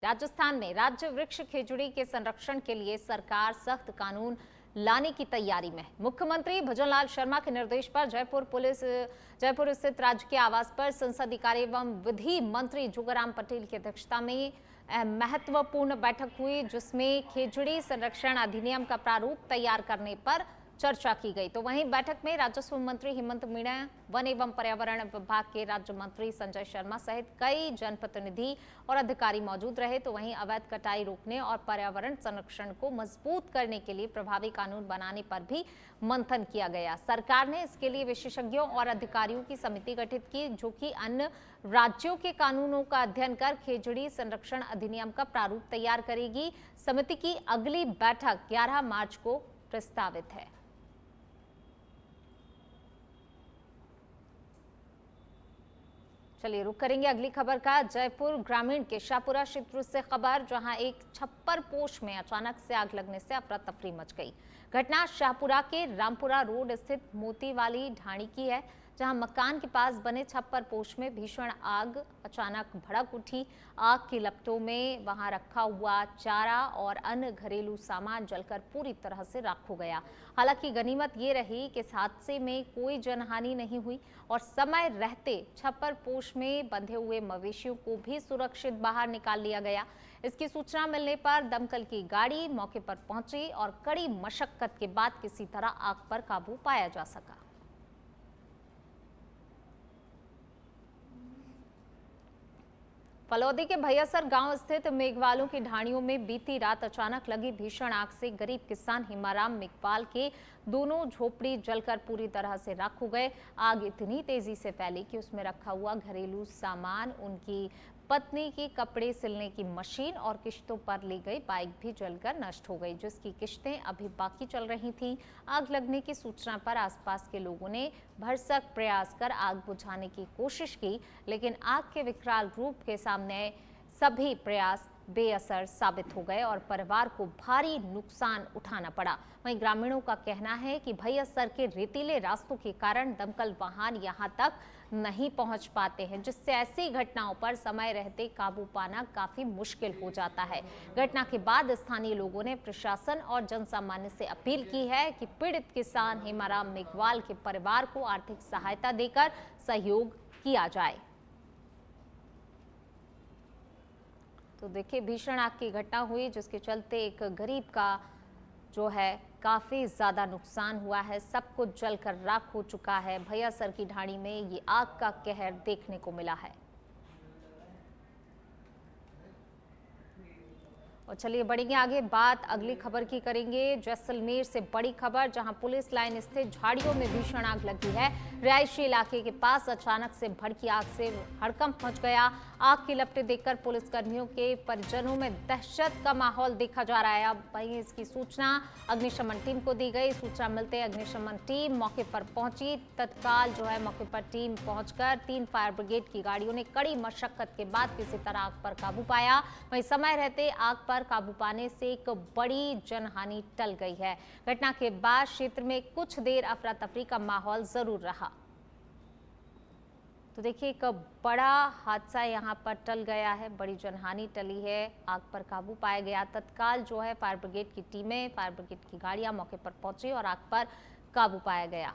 राजस्थान में राज्य वृक्ष खेजड़ी के संरक्षण के लिए सरकार सख्त कानून लाने की तैयारी में है। मुख्यमंत्री भजनलाल शर्मा के निर्देश पर जयपुर स्थित राजकीय आवास पर संसदीय एवं विधि मंत्री जुगाराम पटेल की अध्यक्षता में महत्वपूर्ण बैठक हुई, जिसमें खेजड़ी संरक्षण अधिनियम का प्रारूप तैयार करने पर चर्चा की गई। तो वहीं बैठक में राजस्व मंत्री हेमंत मीणा, वन एवं पर्यावरण विभाग के राज्य मंत्री संजय शर्मा सहित कई जनप्रतिनिधि और अधिकारी मौजूद रहे। तो वहीं अवैध कटाई रोकने और पर्यावरण संरक्षण को मजबूत करने के लिए प्रभावी कानून बनाने पर भी मंथन किया गया। सरकार ने इसके लिए विशेषज्ञों और अधिकारियों की समिति गठित की, जो कि अन्य राज्यों के कानूनों का अध्ययन कर खेजड़ी संरक्षण अधिनियम का प्रारूप तैयार करेगी। समिति की अगली बैठक 11 मार्च को प्रस्तावित है। चलिए रुक करेंगे अगली खबर का। जयपुर ग्रामीण के शाहपुरा क्षेत्र से खबर, जहां एक छप्पर पोश में अचानक से आग लगने से अफरा तफरी मच गई। घटना शाहपुरा के रामपुरा रोड स्थित मोती वाली ढाणी की है, जहां मकान के पास बने छप्पर पोश में भीषण आग अचानक भड़क उठी। आग की लपटों में वहां रखा हुआ चारा और अन्य घरेलू सामान जलकर पूरी तरह से राख हो गया। हालांकि गनीमत ये रही कि इस हादसे में कोई जनहानि नहीं हुई और समय रहते छप्पर पोश में बंधे हुए मवेशियों को भी सुरक्षित बाहर निकाल लिया गया। इसकी सूचना मिलने पर दमकल की गाड़ी मौके पर पहुंची और कड़ी मशक्कत के बाद किसी तरह आग पर काबू पाया जा सका। फलौदी के भैयासर गांव स्थित मेघवालों की ढाणियों में बीती रात अचानक लगी भीषण आग से गरीब किसान हिमाराम मेघवाल के दोनों झोपड़ी जलकर पूरी तरह से राख हो गए। आग इतनी तेजी से फैली कि उसमें रखा हुआ घरेलू सामान, उनकी पत्नी की कपड़े सिलने की मशीन और किश्तों पर ली गई बाइक भी जलकर नष्ट हो गई, जिसकी किश्तें अभी बाकी चल रही थीं। आग लगने की सूचना पर आसपास के लोगों ने भरसक प्रयास कर आग बुझाने की कोशिश की, लेकिन आग के विकराल रूप के सामने सभी प्रयास बेअसर साबित हो गए और परिवार को भारी नुकसान उठाना पड़ा। वहीं ग्रामीणों का कहना है कि भैयासर के रेतीले रास्तों के कारण दमकल वाहन यहां तक नहीं पहुंच पाते हैं, जिससे ऐसी घटनाओं पर समय रहते काबू पाना काफी मुश्किल हो जाता है। घटना के बाद स्थानीय लोगों ने प्रशासन और जनसामान्य से अपील की है कि पीड़ित किसान हेमाराम मेघवाल के परिवार को आर्थिक सहायता देकर सहयोग किया जाए। तो देखिए, भीषण आग की घटना हुई, जिसके चलते एक गरीब का जो है काफी ज्यादा नुकसान हुआ है। सब कुछ जलकर राख हो चुका है। भैयासर की ढाणी में ये आग का कहर देखने को मिला है। और चलिए बढ़ेंगे आगे, बात अगली खबर की करेंगे। जैसलमेर से बड़ी खबर, जहां पुलिस लाइन स्थित झाड़ियों में भीषण आग लगी है। रिहायशी इलाके के पास अचानक से भड़की आग से हड़कंप मच गया। आग की लपटें देखकर पुलिसकर्मियों के परिजनों में दहशत का माहौल देखा जा रहा है। अब वहीं इसकी सूचना अग्निशमन टीम को दी गई। सूचना मिलते अग्निशमन टीम मौके पर पहुंची। तत्काल जो है मौके पर टीम पहुंचकर 3 फायर ब्रिगेड की गाड़ियों ने कड़ी मशक्कत के बाद किसी तरह आग पर काबू पाया। वहीं समय रहते आग पर काबू पाने से एक बड़ी जनहानि टल गई है। घटना के बाद क्षेत्र में कुछ देर अफरा तफरी का माहौल जरूर रहा। तो देखिए, एक बड़ा हादसा यहां पर टल गया है, बड़ी जनहानि टली है, आग पर काबू पाया गया। तत्काल जो है फायर ब्रिगेड की टीमें, फायर ब्रिगेड की गाड़ियां मौके पर पहुंची और आग पर काबू पाया गया।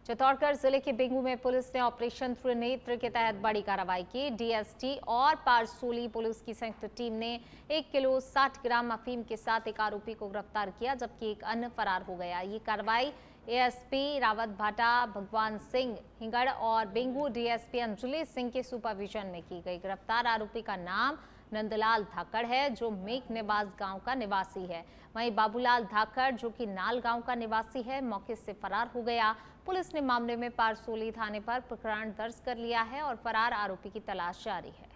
चित्तौड़गढ़ जिले के बेंगू में पुलिस ने ऑपरेशन त्रिनेत्र के तहत बड़ी कार्रवाई की। डीएसटी और पारसोली पुलिस की संयुक्त टीम ने 1 किलो 60 ग्राम अफीम के साथ एक आरोपी को गिरफ्तार किया, जबकि एक अन्य फरार हो गया। ये कार्रवाई एएसपी रावत भाटा भगवान सिंह हिंगड़ और बेंगू डीएसपी अंजलि सिंह के सुपरविजन में की गई। गिरफ्तार आरोपी का नाम नंदलाल धाकड़ है, जो मेक निवास गांव का निवासी है। वहीं बाबूलाल धाकड़, जो कि नाल गांव का निवासी है, मौके से फरार हो गया। पुलिस ने मामले में पारसोली थाने पर प्रकरण दर्ज कर लिया है और फरार आरोपी की तलाश जारी है।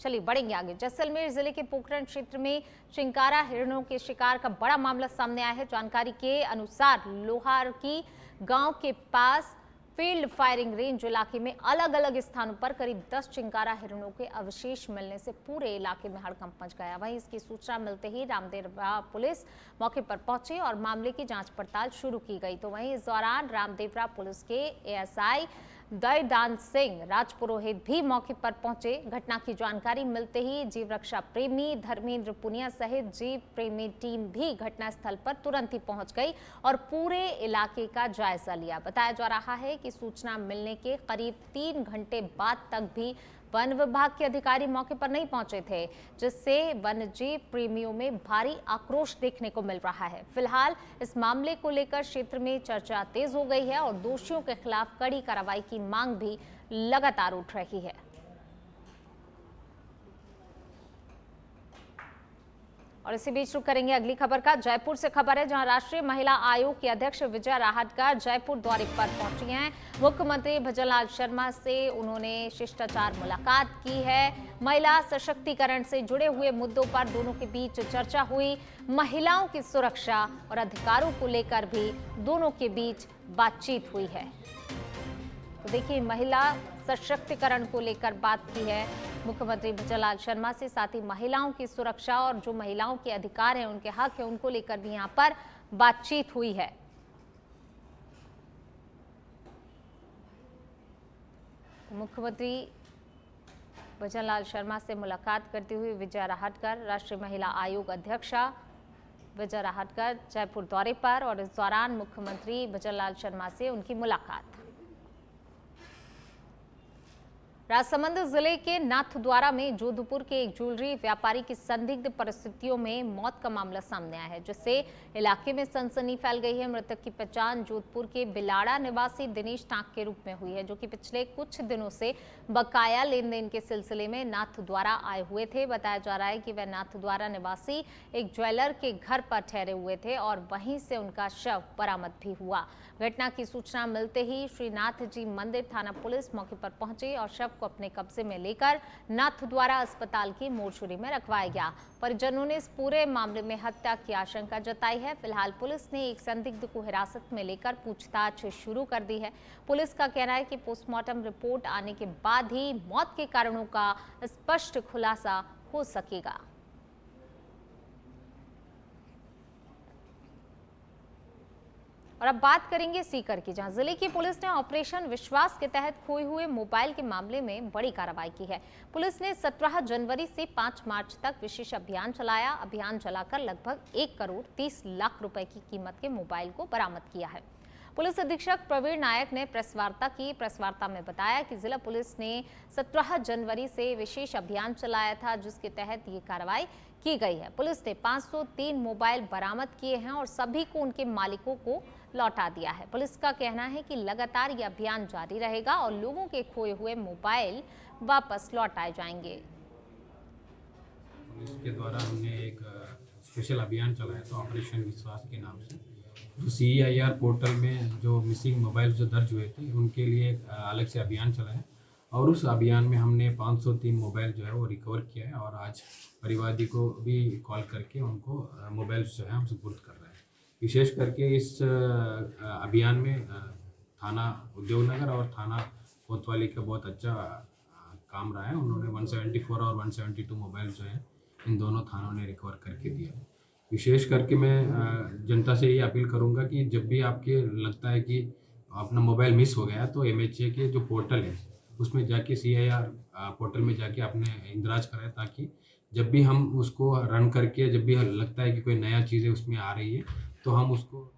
चलिए बढ़ेंगे आगे। जैसलमेर जिले के पोखरण क्षेत्र में चिंकारा हिरणों के शिकार का बड़ा मामला सामने आया है। जानकारी के अनुसार लोहार की गांव के पास फील्ड फायरिंग रेंज इलाके में अलग अलग स्थानों पर करीब 10 चिंकारा हिरणों के अवशेष मिलने से पूरे इलाके में हड़कंप मच गया। वहीं इसकी सूचना मिलते ही रामदेवरा पुलिस मौके पर पहुंची और मामले की जांच पड़ताल शुरू की गई। तो वहीं इस दौरान रामदेवरा पुलिस के एएसआई दयादान सिंह राजपुरोहित भी मौके पर पहुंचे। घटना की जानकारी मिलते ही जीव रक्षा प्रेमी धर्मेंद्र पुनिया सहित जीव प्रेमी टीम भी घटनास्थल पर तुरंत ही पहुंच गई और पूरे इलाके का जायजा लिया। बताया जा रहा है कि सूचना मिलने के करीब 3 घंटे बाद तक भी वन विभाग के अधिकारी मौके पर नहीं पहुंचे थे, जिससे वन्यजीव प्रेमियों में भारी आक्रोश देखने को मिल रहा है। फिलहाल इस मामले को लेकर क्षेत्र में चर्चा तेज हो गई है और दोषियों के खिलाफ कड़ी कार्रवाई की मांग भी लगातार उठ रही है। और इसी बीच रुक करेंगे अगली खबर का। जयपुर से खबर है, जहां राष्ट्रीय महिला आयोग की अध्यक्ष विजया राहटकर जयपुर दौरे पर पहुंची हैं। मुख्यमंत्री भजनलाल शर्मा से उन्होंने शिष्टाचार मुलाकात की है। महिला सशक्तिकरण से जुड़े हुए मुद्दों पर दोनों के बीच चर्चा हुई। महिलाओं की सुरक्षा और अधिकारों को लेकर भी दोनों के बीच बातचीत हुई है। तो देखिए, महिला सशक्तिकरण को लेकर बात की है मुख्यमंत्री भजनलाल शर्मा से, साथ ही महिलाओं की सुरक्षा और जो महिलाओं के अधिकार हैं, उनके हक हैं, उनको लेकर भी यहां पर बातचीत हुई है। मुख्यमंत्री भजनलाल शर्मा से मुलाकात करते हुए विजया राहटकर, राष्ट्रीय महिला आयोग अध्यक्षा विजया राहटकर जयपुर दौरे पर, और इस दौरान मुख्यमंत्री भजनलाल शर्मा से उनकी मुलाकात। राजसमंद जिले के नाथद्वारा में जोधपुर के एक ज्वेलरी व्यापारी की संदिग्ध परिस्थितियों में मौत का मामला सामने आया है, जिससे इलाके में सनसनी फैल गई है। मृतक की पहचान जोधपुर के बिलाड़ा निवासी दिनेश टांक के रूप में हुई है, जो कि पिछले कुछ दिनों से बकाया लेन देन के सिलसिले में नाथद्वारा आए हुए थे। बताया जा रहा है कि वह नाथद्वारा निवासी एक ज्वेलर के घर पर ठहरे हुए थे और वहीं से उनका शव बरामद भी हुआ। घटना की सूचना मिलते ही श्रीनाथ जी मंदिर थाना पुलिस मौके पर पहुंची और शव को अपने कब्जे में लेकर नाथद्वारा अस्पताल की मोर्चरी में रखवाया गया। परिजनों ने इस पूरे मामले में हत्या की आशंका जताई है। फिलहाल पुलिस ने एक संदिग्ध को हिरासत में लेकर पूछताछ शुरू कर दी है। पुलिस का कहना है कि पोस्टमार्टम रिपोर्ट आने के बाद ही मौत के कारणों का स्पष्ट खुलासा हो सकेगा। और अब बात करेंगे सीकर की, जहां जिले की पुलिस ने ऑपरेशन विश्वास के तहत खोए हुए मोबाइल के मामले में बड़ी कार्रवाई की है। पुलिस ने 17 जनवरी से 5 मार्च तक विशेष अभियान चलाया। अभियान चलाकर लगभग 1 करोड़ 30 लाख रुपए की कीमत के मोबाइल को बरामद किया है। पुलिस अधीक्षक प्रवीण नायक ने प्रेस वार्ता की। प्रेस वार्ता में बताया कि जिला पुलिस ने 17 जनवरी से विशेष अभियान चलाया था, जिसके तहत ये कार्रवाई की गई है। पुलिस ने 503 मोबाइल बरामद किए हैं और सभी को उनके मालिकों को लौटा दिया है। पुलिस का कहना है कि लगातार ये अभियान जारी रहेगा और लोगों के खोए हुए मोबाइल वापस लौटाए जाएंगे। पुलिस के द्वारा हमने एक स्पेशल अभियान चलाया था ऑपरेशन विश्वास के नाम से। तो CEIR पोर्टल में जो मिसिंग मोबाइल जो दर्ज हुए थे उनके लिए अलग से अभियान चलाया और उस अभियान में हमने 503 मोबाइल जो है वो रिकवर किया है और आज परिवादी को भी कॉल करके उनको मोबाइल जो है हम सुपुर्द कर रहे हैं। विशेष करके इस अभियान में थाना उद्योगनगर और थाना कोतवाली का बहुत अच्छा काम रहा है। उन्होंने 174 और 172 मोबाइल जो है इन दोनों थानों ने रिकवर करके दिया। विशेष करके मैं जनता से ये अपील करूंगा कि जब भी आपके लगता है कि अपना मोबाइल मिस हो गया तो MHA के जो पोर्टल है उसमें जाके CIR पोर्टल में जाके आपने इंदराज कराए, ताकि जब भी हम उसको रन करके जब भी लगता है कि कोई नया चीज़ है उसमें आ रही है तो हम उसको।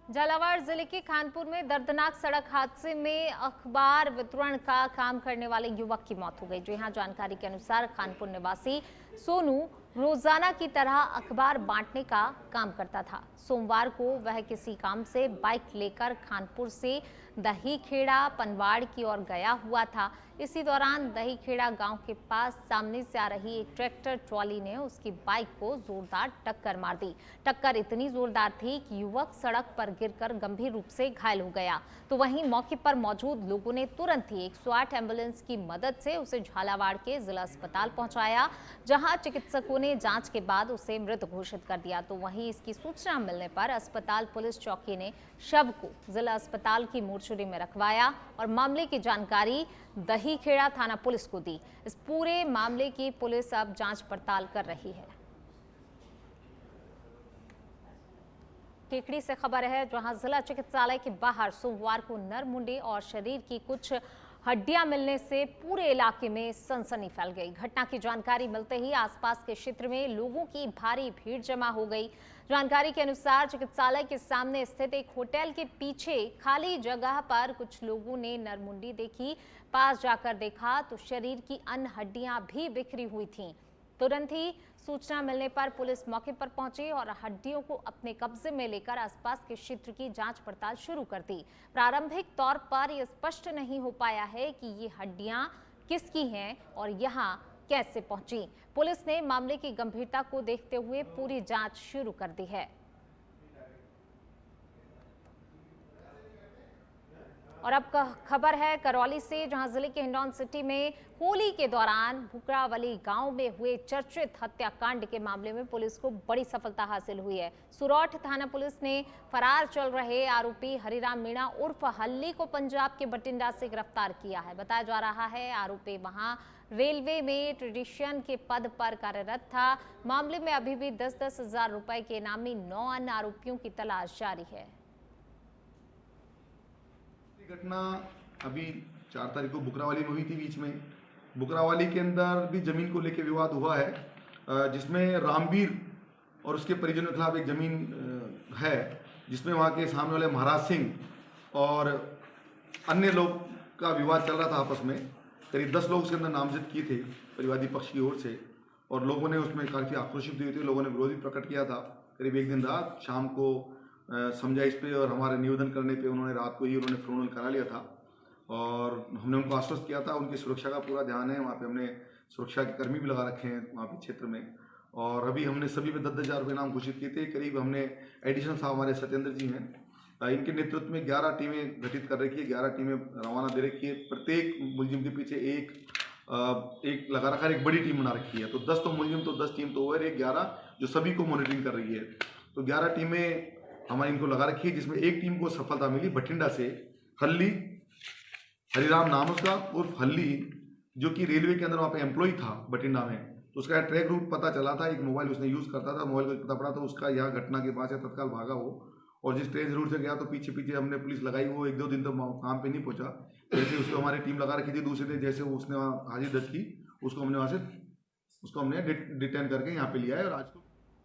झालावाड़ जिले के खानपुर में दर्दनाक सड़क हादसे में अखबार वितरण का काम करने वाले युवक की मौत हो गई। जो यहाँ जानकारी के अनुसार खानपुर निवासी सोनू रोजाना की तरह अखबार बांटने का काम करता था। सोमवार को वह किसी काम से बाइक लेकर खानपुर से दहीखेड़ा पनवाड़ की ओर गया हुआ था। इसी दौरान दहीखेड़ा गांव के पास सामने से आ रही एक ट्रैक्टर ट्रॉली ने उसकी बाइक को जोरदार टक्कर मार दी। टक्कर इतनी जोरदार थी कि युवक सड़क पर गिरकर गंभीर रूप से घायल हो गया। तो वहीं मौके पर मौजूद लोगों ने तुरंत ही 108 एम्बुलेंस की मदद से उसे झालावाड़ के जिला अस्पताल पहुंचाया, जहां चिकित्सकों ने ने जांच के बाद उसे मृत घोषित कर दिया। तो वहीं इसकी सूचना मिलने पर अस्पताल पुलिस चौकी ने शव को जिला अस्पताल की मोर्चरी में रखवाया और मामले की जानकारी दहीखेड़ा थाना पुलिस को दी। इस पूरे मामले की पुलिस अब जांच पड़ताल कर रही है। केकड़ी से खबर है, जहां जिला चिकित्सालय के बाहर सोमवार को नरमुंडी और शरीर की कुछ हड्डियां मिलने से पूरे इलाके में सनसनी फैल गई। घटना की जानकारी मिलते ही आसपास के क्षेत्र में लोगों की भारी भीड़ जमा हो गई। जानकारी के अनुसार चिकित्सालय के सामने स्थित एक होटल के पीछे खाली जगह पर कुछ लोगों ने नरमुंडी देखी। पास जाकर देखा तो शरीर की अन्य हड्डियां भी बिखरी हुई थीं। तुरंत ही सूचना मिलने पर पुलिस मौके पर पहुंची और हड्डियों को अपने कब्जे में लेकर आसपास के क्षेत्र की जांच पड़ताल शुरू कर दी। प्रारंभिक तौर पर यह स्पष्ट नहीं हो पाया है कि ये हड्डियां किसकी हैं और यहां कैसे पहुंची। पुलिस ने मामले की गंभीरता को देखते हुए पूरी जांच शुरू कर दी है। और अब खबर है करौली से, जहां जिले के हिंडौन सिटी में होली के दौरान भुकरावली गांव में हुए चर्चित हत्याकांड के मामले में पुलिस को बड़ी सफलता हासिल हुई है। सुरौठ थाना पुलिस ने फरार चल रहे आरोपी हरिराम मीणा उर्फ हल्ली को पंजाब के बठिंडा से गिरफ्तार किया है। बताया जा रहा है आरोपी वहां रेलवे में टेक्नीशियन के पद पर कार्यरत था। मामले में अभी भी 10-10 हजार रुपए के इनामी 9 अन्य आरोपियों की तलाश जारी है। घटना अभी 4 तारीख को बुकरावाली में हुई थी। बीच में बुकरावाली के अंदर भी जमीन को लेकर विवाद हुआ है, जिसमें रामवीर और उसके परिजनों के खिलाफ एक जमीन है, जिसमें वहाँ के सामने वाले महाराज सिंह और अन्य लोग का विवाद चल रहा था आपस में। करीब 10 लोग उसके अंदर नामजद किए थे परिवादी पक्ष की ओर से, और लोगों ने उसमें काफ़ी आक्रोशित हुए थे। लोगों ने विरोध भी प्रकट किया था। करीब एक दिन रात शाम को समझाइश पे और हमारे निवेदन करने पे उन्होंने रात को ही उन्होंने फ्रोनल करा लिया था, और हमने उनको आश्वस्त किया था। उनकी सुरक्षा का पूरा ध्यान है। वहाँ पे हमने सुरक्षा के कर्मी भी लगा रखे हैं वहाँ पे क्षेत्र में, और अभी हमने सभी पे 10-10 हजार रुपये नाम घोषित किए थे। करीब हमने एडिशनल साहब हमारे सत्येंद्र जी हैं, इनके नेतृत्व में 11 टीमें गठित कर रखी है, 11 टीमें रवाना दे रखी है। प्रत्येक मुलजिम के पीछे एक लगा रखा है, एक बड़ी टीम बना रखी है। तो 10 तो मुलजिम, तो 10 टीम तो ओवर, 11 जो सभी को मॉनिटरिंग कर रही है। तो 11 टीमें हमारी इनको लगा रखी है, जिसमें एक टीम को सफलता मिली बठिंडा से। हल्ली, हरिराम नाम उसका उर्फ हल्ली, जो कि रेलवे के अंदर वहाँ पे एम्प्लॉय था बठिंडा में। तो उसका ट्रैक रूट पता चला था, एक मोबाइल उसने यूज़ करता था, मोबाइल को पता पड़ा तो उसका यहाँ घटना के पास है, तत्काल भागा वो। और जिस ट्रेन रूट से गया तो पीछे पीछे हमने पुलिस लगाई। वो 1-2 दिन तो काम पे नहीं पहुंचा। जैसे उसको हमारी टीम लगा रखी थी, दूसरे दिन जैसे उसने वहाँ हाजिर दर्ज की, उसको हमने वहाँ से डिटेन करके यहाँ पे लिया है। और आज को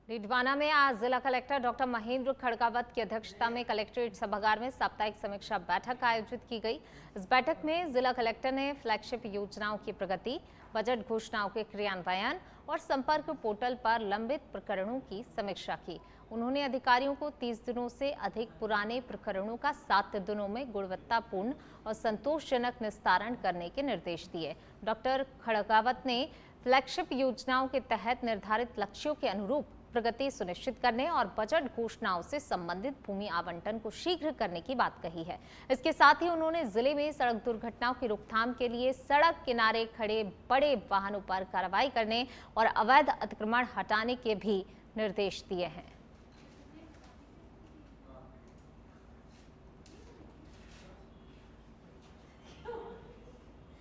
रिडवाना में आज जिला कलेक्टर डॉक्टर महेंद्र खड़गावत की अध्यक्षता में कलेक्ट्रेट सभागार में साप्ताहिक समीक्षा बैठक आयोजित की गई। इस बैठक में जिला कलेक्टर ने फ्लैगशिप योजनाओं की प्रगति, बजट घोषणाओं के क्रियान्वयन और संपर्क पोर्टल पर लंबित प्रकरणों की समीक्षा की। उन्होंने अधिकारियों को 30 दिनों से अधिक पुराने प्रकरणों का 7 दिनों में गुणवत्तापूर्ण और संतोषजनक निस्तारण करने के निर्देश दिए। डॉक्टर खड़गावत ने फ्लैगशिप योजनाओं के तहत निर्धारित लक्ष्यों के अनुरूप प्रगति सुनिश्चित करने और बजट घोषणाओं से संबंधित भूमि आवंटन को शीघ्र करने की बात कही है। इसके साथ ही उन्होंने जिले में सड़क दुर्घटनाओं की रोकथाम के लिए सड़क किनारे खड़े बड़े वाहनों पर कार्रवाई करने और अवैध अतिक्रमण हटाने के भी निर्देश दिए हैं।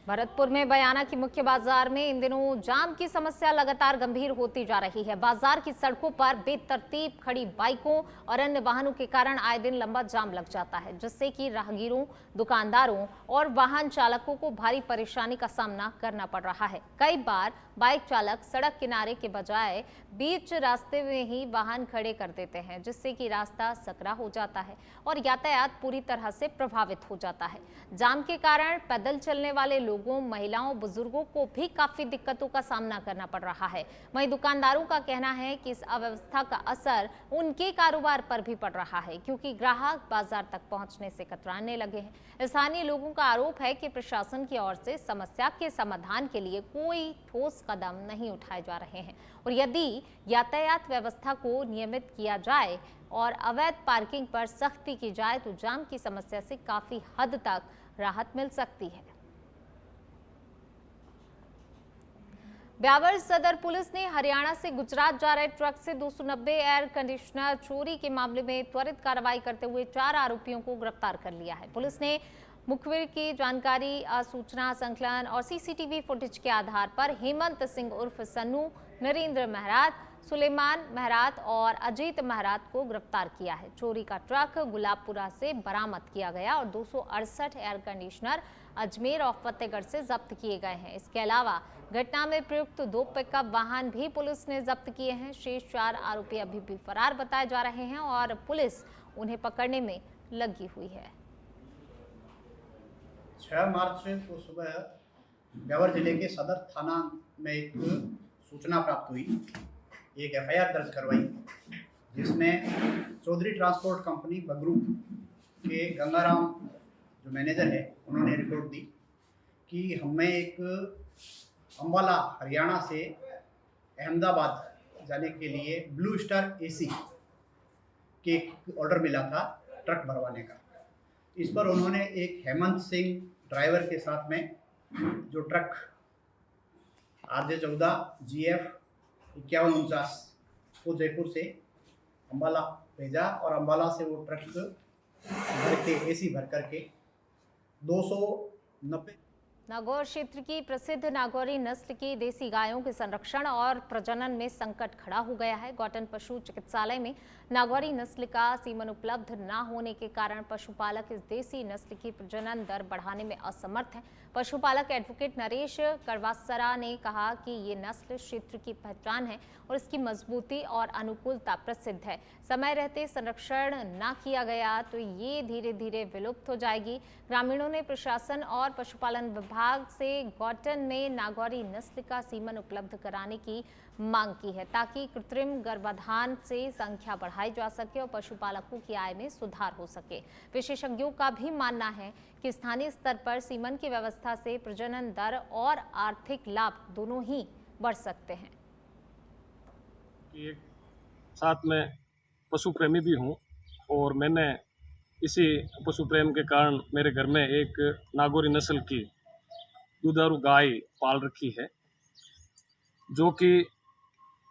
भरतपुर में बयाना की मुख्य बाजार में इन दिनों जाम की समस्या लगातार गंभीर होती जा रही है। बाजार की सड़कों पर बेतरतीब खड़ी बाइकों और अन्य वाहनों के कारण आए दिन लंबा जाम लग जाता है, जिससे कि राहगीरों, दुकानदारों और वाहन चालकों को भारी परेशानी का सामना करना पड़ रहा है। कई बार बाइक चालक सड़क किनारे के बजाय बीच रास्ते में ही वाहन खड़े कर देते हैं, जिससे कि रास्ता सकरा हो जाता है और यातायात पूरी तरह से प्रभावित हो जाता है। जाम के कारण पैदल चलने वाले लोगों, महिलाओं, बुजुर्गों को भी काफी दिक्कतों का सामना करना पड़ रहा है। वहीं दुकानदारों का कहना है कि इस अव्यवस्था का असर उनके कारोबार पर भी पड़ रहा है, क्योंकि ग्राहक बाजार तक पहुंचने से कतराने लगे हैं। स्थानीय लोगों का आरोप है कि प्रशासन की ओर से समस्या के समाधान के लिए कोई ठोस कदम नहीं उठाए जा रहे हैं, और यदि यातायात व्यवस्था को नियमित किया जाए और अवैध पार्किंग पर सख्ती की जाए तो जाम की समस्या से काफी हद तक राहत मिल सकती है। ब्यावर सदर पुलिस ने हरियाणा से गुजरात जा रहे ट्रक से 290 एयर कंडीशनर चोरी के मामले में त्वरित कार्रवाई करते हुए 4 आरोपियों को गिरफ्तार कर लिया है। पुलिस ने मुखबिर की जानकारी, सूचना संकलन और सीसीटीवी फुटेज के आधार पर हेमंत सिंह उर्फ सन्नू, नरेंद्र महरात, सुलेमान महरात और अजीत महरात को गिरफ्तार किया है। चोरी का ट्रक गुलाबपुरा से बरामद किया गया और 268 एयर कंडीशनर अजमेर और फतेहगढ़ से जब्त किए गए हैं। इसके अलावा घटना में प्रयुक्त 2 पिकअप वाहन भी पुलिस ने जब्त किए हैं। शेष 4 आरोपी अभी भी फरार बताए जा रहे हैं और पुलिस उन्हें पकड़ने में लगी हुई है। 6 मार्च को सुबह ब्यावर जिले के सदर थाना में एक सूचना प्राप्त हुई, एक एफआईआर दर्ज करवाई, जिसमें चौधरी ट्रांसपोर्ट कंपनी बगरू के गंगाराम जो मैनेजर है उन्होंने रिपोर्ट दी कि हमें एक अम्बाला हरियाणा से अहमदाबाद जाने के लिए ब्लू स्टार एसी के ऑर्डर मिला था ट्रक भरवाने का। इस पर उन्होंने एक हेमंत सिंह ड्राइवर के साथ में जो ट्रक RJ14 GF 5149 को जयपुर से अम्बाला भेजा और अम्बाला से वो ट्रक भर के एसी भर करके 290 नागौर क्षेत्र की प्रसिद्ध नागौरी नस्ल की देसी गायों के संरक्षण और प्रजनन में संकट खड़ा हो गया है। गौटन पशु चिकित्सालय में नागौरी नस्ल का सीमन उपलब्ध न होने के कारण पशुपालक इस देसी नस्ल की प्रजनन दर बढ़ाने में असमर्थ है। पशुपालक एडवोकेट नरेश करवासरा ने कहा कि ये नस्ल क्षेत्र की पहचान है और इसकी मजबूती और अनुकूलता प्रसिद्ध है। समय रहते संरक्षण न किया गया तो ये धीरे धीरे विलुप्त हो जाएगी। ग्रामीणों ने प्रशासन और पशुपालन विभाग से गौटन में नागौरी नस्ल का सीमन उपलब्ध कराने की मांग की है ताकि कृत्रिम गर्भाधान से संख्या बढ़ाई जा सके और पशुपालकों की आय में सुधार हो सके। विशेषज्ञों का भी मानना है कि स्थानीय स्तर पर सीमन की व्यवस्था से प्रजनन दर और आर्थिक लाभ दोनों ही बढ़ सकते हैं। एक साथ में पशु प्रेमी भी हूँ और मैंने इसी पशु प्रेम के कारण मेरे घर में एक नागौरी नस्ल की दुधारू गाय पाल रखी है, जो कि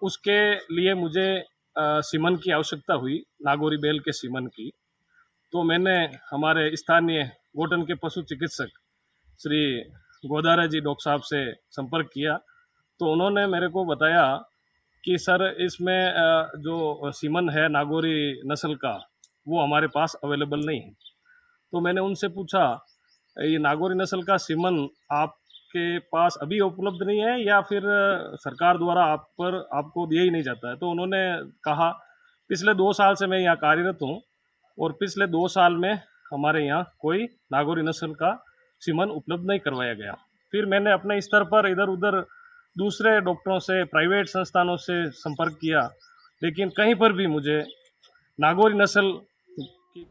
उसके लिए मुझे सीमन की आवश्यकता हुई, नागौरी बैल के सीमन की। तो मैंने हमारे स्थानीय गौटन के पशु चिकित्सक श्री गोदारा जी डॉक्टर साहब से संपर्क किया, तो उन्होंने मेरे को बताया कि सर इसमें जो सीमन है नागौरी नस्ल का वो हमारे पास अवेलेबल नहीं है। तो मैंने उनसे पूछा ये नागौरी नस्ल का सीमन आपके पास अभी उपलब्ध नहीं है या फिर सरकार द्वारा आपको दिया ही नहीं जाता है। तो उन्होंने कहा पिछले 2 साल से मैं यहाँ कार्यरत हूँ और पिछले 2 साल में हमारे यहाँ कोई नागौरी नस्ल का सीमन उपलब्ध नहीं करवाया गया। फिर मैंने अपने स्तर पर इधर उधर दूसरे डॉक्टरों से, प्राइवेट संस्थानों से संपर्क किया, लेकिन कहीं पर भी मुझे नागौरी नस्ल